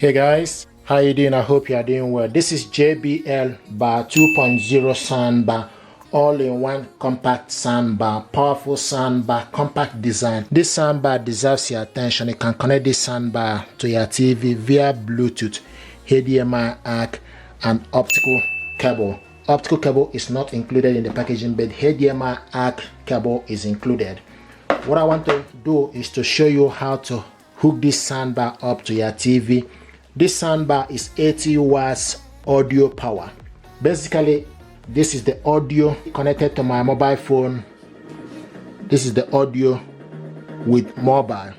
Hey guys, how you doing? I hope you are doing well. This is JBL Bar 2.0 Soundbar, all-in-one compact soundbar, powerful soundbar, compact design. This soundbar deserves your attention. You can connect this soundbar to your TV via Bluetooth, HDMI ARC, and optical cable. Optical cable is not included in the packaging, but HDMI ARC cable is included. What I want to do is to show you how to hook this soundbar up to your TV. This soundbar is 80 watts audio power. Basically, this is the audio connected to my mobile phone. This is the audio with mobile.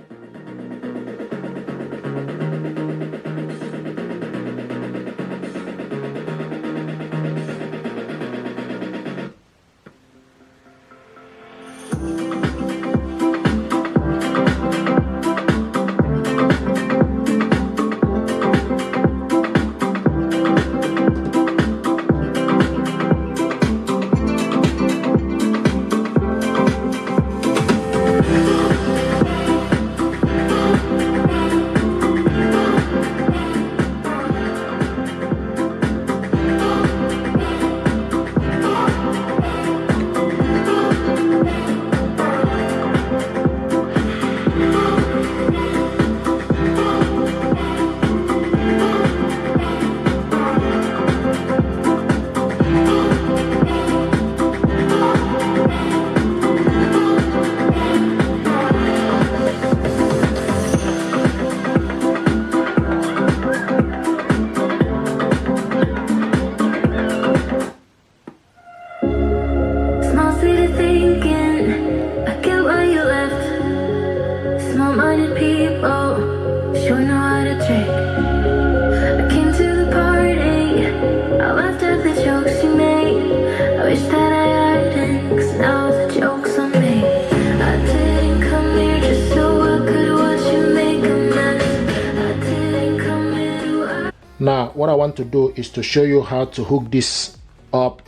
Now, what I want to do is to show you how to hook this up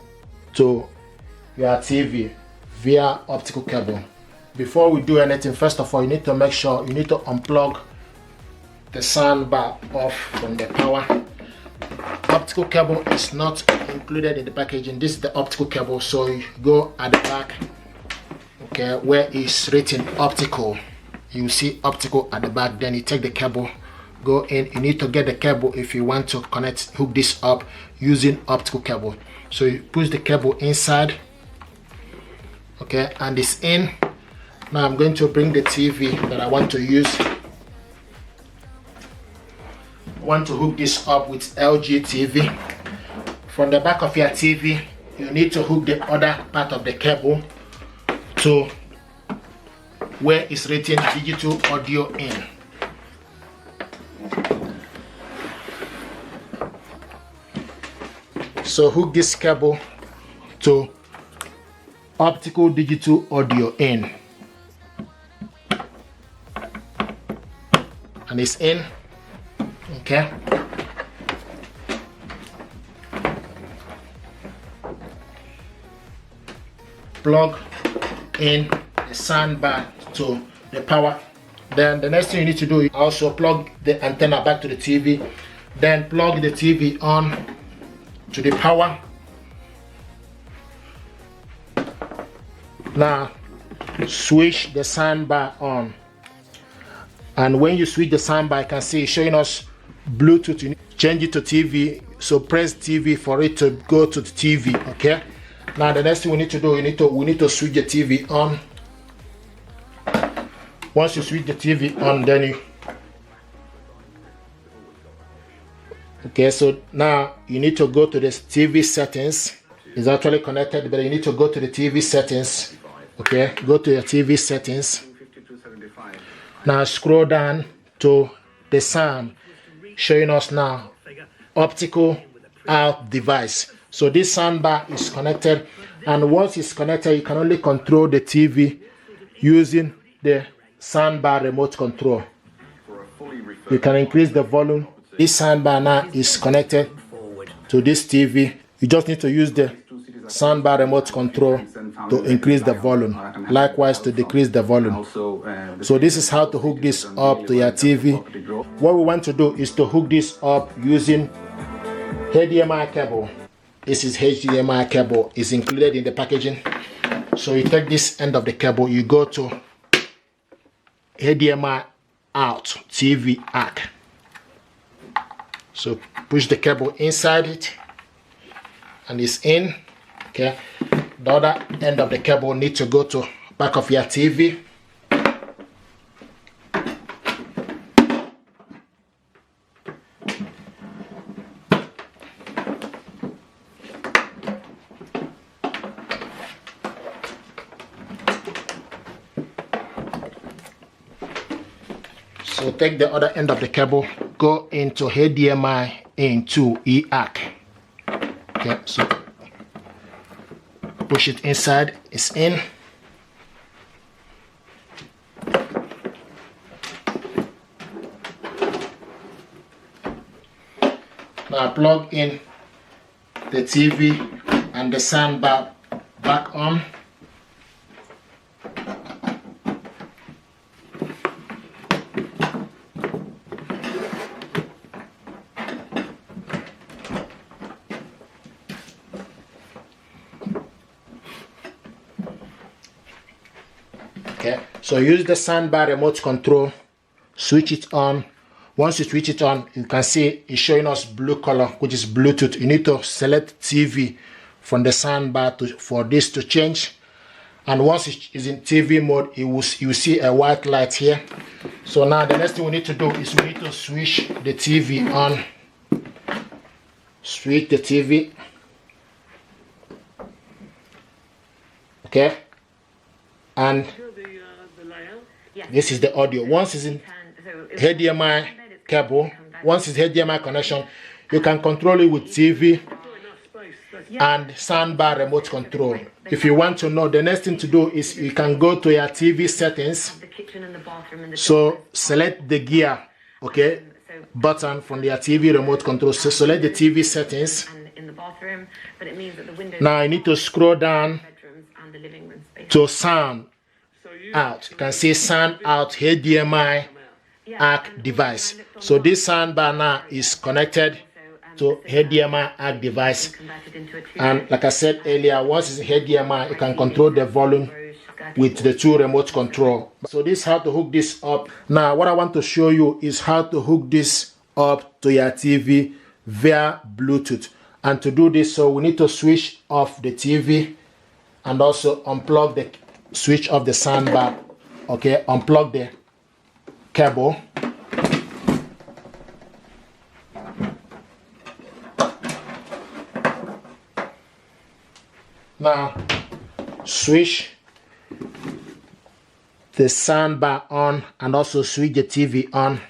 to your TV via optical cable. Before we do anything, first of all, you need to make sure you need to unplug the soundbar off from the power. Optical cable is not included in the packaging. This is the optical cable, so you go at the back, okay, where it's written optical. You see optical at the back, then you take the cable, go in. You need to get the cable if you want to hook this up using optical cable. So you push the cable inside, okay, and it's in. Now I'm going to bring the TV that I want to use. I want to hook this up with LG TV. From the back of your TV, you need to hook the other part of the cable to where it's written digital audio in. So hook this cable to optical digital audio in, and it's in, okay. Plug in the soundbar to the power. Then the next thing you need to do is also plug the antenna back to the TV, then plug the TV on to the power. Now switch the soundbar on, and when you switch the soundbar, you can see it's showing us Bluetooth. You need to change it to TV, so press TV for it to go to the TV, okay. Now the next thing we need to do, we need to switch the TV on. Once you switch the TV on, then you okay, so now you need to go to this TV settings. It's actually connected, but you need to go to the TV settings. Okay, go to your TV settings. Now scroll down to the sound, showing us now optical out device. So this soundbar is connected, and once it's connected, you can only control the TV using the soundbar remote control. You can increase the volume. This soundbar now is connected to this TV. You just need to use the soundbar remote control to increase the volume, likewise to decrease the volume. So this is how to hook this up to your TV what we want to do is to hook this up using HDMI cable. This is HDMI cable, is included in the packaging. So you take this end of the cable, you go to HDMI out, TV out. So push the cable inside it and it's in. Okay, the other end of the cable need to go to back of your TV. So take the other end of the cable, go into HDMI into EAC. Okay, so push it inside, it's in. Now plug in the TV and the soundbar back on. Okay, so use the soundbar remote control, switch it on. Once you switch it on, you can see it's showing us blue color, which is Bluetooth. You need to select TV from the soundbar for this to change. And once it is in TV mode, you will see a white light here. So now the next thing we need to do is we need to switch the TV on. Switch the TV. Okay, and this is the audio. Once it's in HDMI cable, once it's HDMI connection, you can control it with TV and soundbar remote control. If you want to know, the next thing to do is you can go to your TV settings. So select the gear, okay, button from your TV remote control. So select the TV settings. Now you need to scroll down to sound out. You can see sound out HDMI ARC device. So this soundbar now is connected to HDMI ARC device, and like I said earlier, once it's HDMI, you can control the volume with the two remote control. So this is how to hook this up. Now what I want to show you is how to hook this up to your TV via Bluetooth. And to do this, so we need to switch off the TV and also unplug the switch off the soundbar. Okay, unplug the cable. Now switch the soundbar on and also switch the TV on.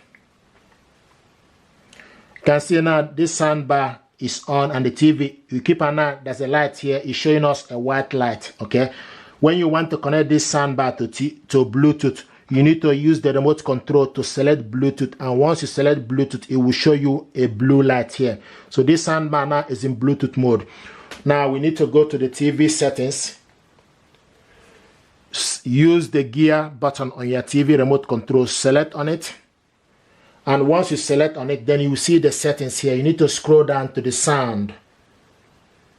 You can see now this soundbar is on and the TV, you keep an eye, there's a light here, it's showing us a white light. Okay, when you want to connect this soundbar to Bluetooth, you need to use the remote control to select Bluetooth, and once you select Bluetooth, it will show you a blue light here. So this soundbar now is in Bluetooth mode. Now we need to go to the TV settings, use the gear button on your TV remote control, select on it, and once you select on it, then you see the settings here. You need to scroll down to the sound.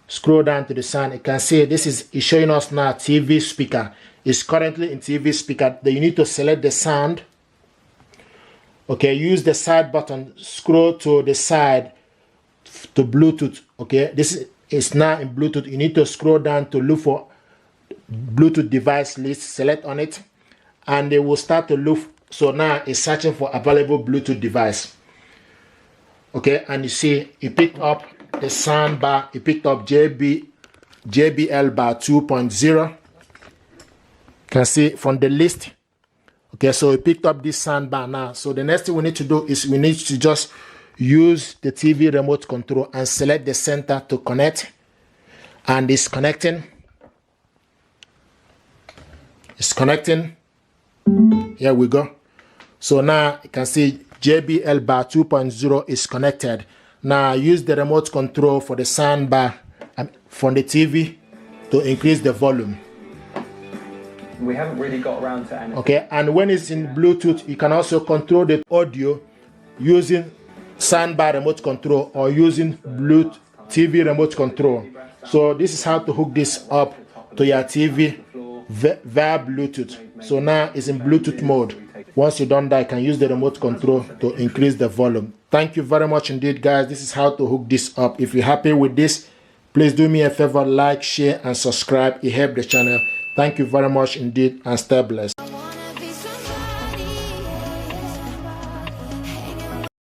Scroll down to the sound. You can see this is showing us now TV speaker. It's currently in TV speaker. Then you need to select the sound. Okay, use the side button, scroll to the side to Bluetooth. Okay, this is now in Bluetooth. You need to scroll down to look for Bluetooth device list, select on it, and they will start to look. So now it's searching for available Bluetooth device. Okay, and you see it picked up the sound bar, it picked up JBL bar 2.0. You can see from the list. Okay, so we picked up this sound bar now. So the next thing we need to do is we need to just use the TV remote control and select the center to connect, and it's connecting. It's connecting. Here we go. So now you can see JBL bar 2.0 is connected. Now use the remote control for the sound bar from the TV to increase the volume. We haven't really got around to anything. Okay, and when it's in Bluetooth, you can also control the audio using soundbar remote control or using Bluetooth TV remote control. So this is how to hook this up to your TV via Bluetooth. So now it's in Bluetooth mode. Once you're done that, you can use the remote control to increase the volume. Thank you very much indeed, guys. This is how to hook this up. If you're happy with this, please do me a favor, like, share, and subscribe. It helps the channel. Thank you very much indeed, and stay blessed.